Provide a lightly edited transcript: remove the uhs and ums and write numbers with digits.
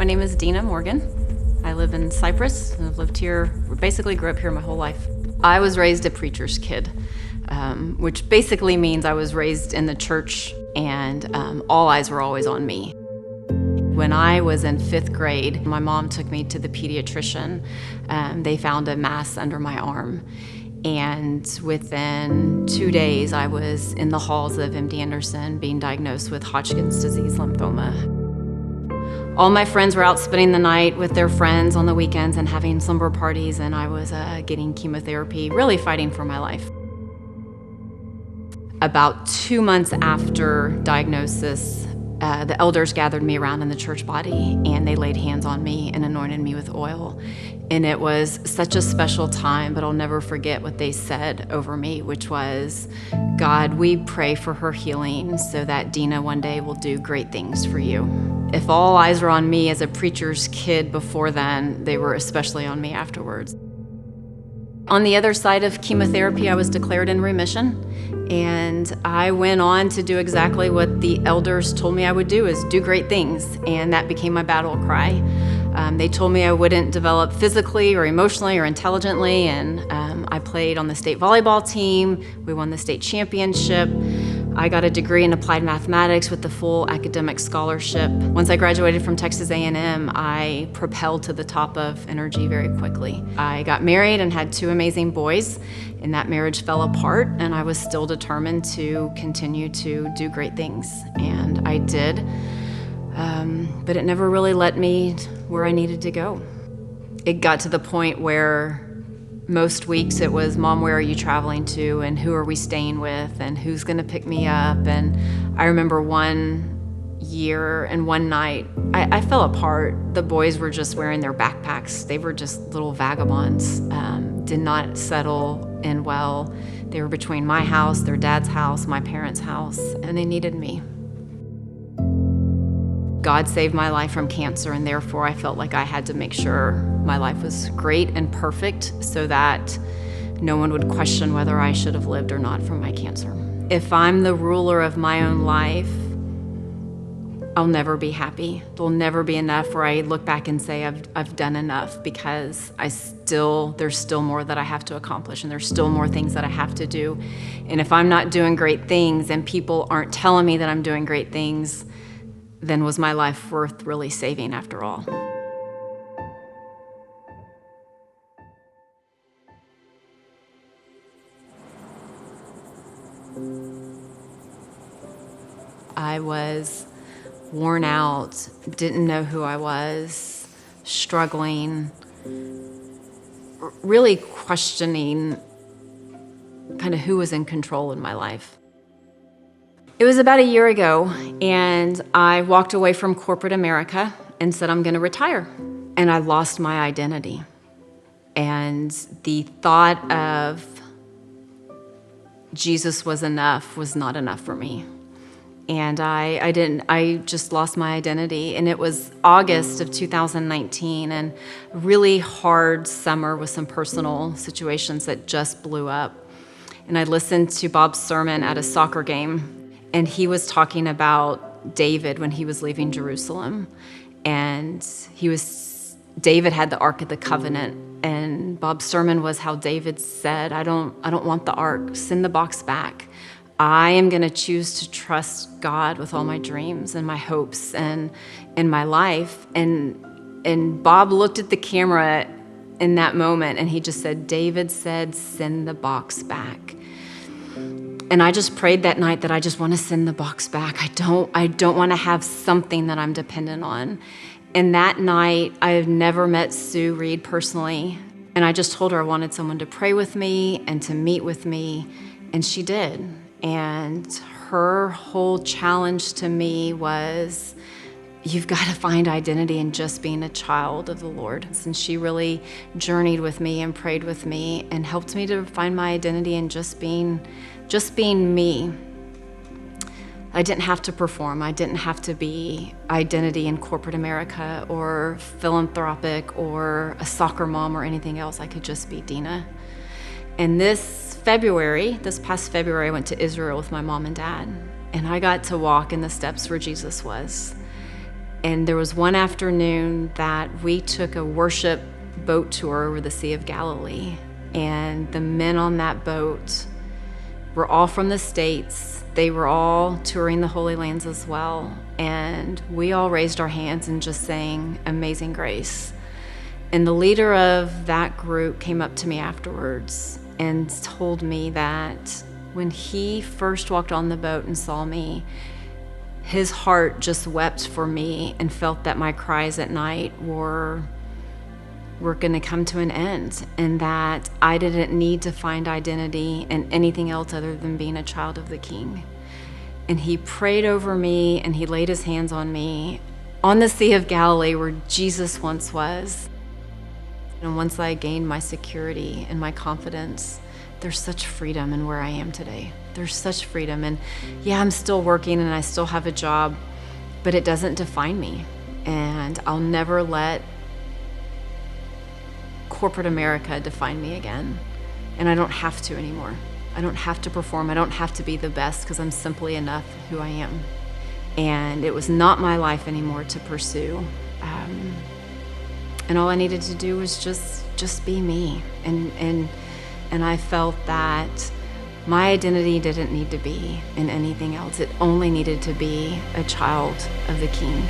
name is Deena Morgan. I live in Cyprus, and I've lived here, basically grew up here my whole life. I was raised a preacher's kid, which basically means I was raised in the church and all eyes were always on me. When I was in 5th grade, my mom took me to the pediatrician. They found a mass under my arm. And within 2 days, I was in the halls of MD Anderson being diagnosed with Hodgkin's disease lymphoma. All my friends were out spending the night with their friends on the weekends and having slumber parties, and I was getting chemotherapy, really fighting for my life. About 2 months after diagnosis, the elders gathered me around in the church body and they laid hands on me and anointed me with oil. And it was such a special time, but I'll never forget what they said over me, which was, God, we pray for her healing so that Deena one day will do great things for you. If all eyes were on me as a preacher's kid before then, they were especially on me afterwards. On the other side of chemotherapy, I was declared in remission. And I went on to do exactly what the elders told me I would do, is do great things. And that became my battle cry. They told me I wouldn't develop physically or emotionally or intelligently. And I played on the state volleyball team. We won the state championship. I got a degree in applied mathematics with the full academic scholarship. Once I graduated from Texas A&M, I propelled to the top of energy very quickly. I got married and had 2 amazing boys, and that marriage fell apart, and I was still determined to continue to do great things, and I did. But it never really led me where I needed to go. It got to the point where most weeks it was, Mom, where are you traveling to? And who are we staying with? And who's gonna pick me up? And I remember one year and one night, I fell apart. The boys were just wearing their backpacks. They were just little vagabonds, did not settle in well. They were between my house, their dad's house, my parents' house, and they needed me. God saved my life from cancer, and therefore I felt like I had to make sure my life was great and perfect so that no one would question whether I should have lived or not from my cancer. If I'm the ruler of my own life, I'll never be happy. There'll never be enough where I look back and say I've done enough, because there's still more that I have to accomplish, and there's still more things that I have to do. And if I'm not doing great things and people aren't telling me that I'm doing great things, then was my life worth really saving after all? I was worn out, didn't know who I was, struggling, really questioning kind of who was in control in my life. It was about a year ago, and I walked away from corporate America and said, I'm gonna retire. And I lost my identity. And the thought of Jesus was enough was not enough for me. And I just lost my identity. And it was August of 2019, and a really hard summer with some personal situations that just blew up. And I listened to Bob's sermon at a soccer game, and he was talking about David when he was leaving Jerusalem. And David had the Ark of the Covenant, and Bob's sermon was how David said, I don't want the Ark, send the box back. I am gonna choose to trust God with all my dreams and my hopes and in my life. And Bob looked at the camera in that moment and he just said, David said, send the box back. And I just prayed that night that I just want to send the box back. I don't want to have something that I'm dependent on. And that night, I've never met Sue Reed personally. And I just told her I wanted someone to pray with me and to meet with me. And she did. And her whole challenge to me was, you've got to find identity in just being a child of the Lord. And she really journeyed with me and prayed with me and helped me to find my identity in just being me. I didn't have to perform. I didn't have to be identity in corporate America or philanthropic or a soccer mom or anything else. I could just be Deena. And this past February, I went to Israel with my mom and dad, and I got to walk in the steps where Jesus was. And there was one afternoon that we took a worship boat tour over the Sea of Galilee. And the men on that boat were all from the States. They were all touring the Holy Lands as well. And we all raised our hands and just sang Amazing Grace. And the leader of that group came up to me afterwards and told me that when he first walked on the boat and saw me, his heart just wept for me and felt that my cries at night were going to come to an end, and that I didn't need to find identity in anything else other than being a child of the King. And he prayed over me, and he laid his hands on me on the Sea of Galilee where Jesus once was. And once I gained my security and my confidence, there's such freedom in where I am today. There's such freedom. And yeah, I'm still working and I still have a job, but it doesn't define me. And I'll never let corporate America define me again. And I don't have to anymore. I don't have to perform. I don't have to be the best, because I'm simply enough who I am. And it was not my life anymore to pursue. And all I needed to do was just be me. And I felt that my identity didn't need to be in anything else. It only needed to be a child of the King.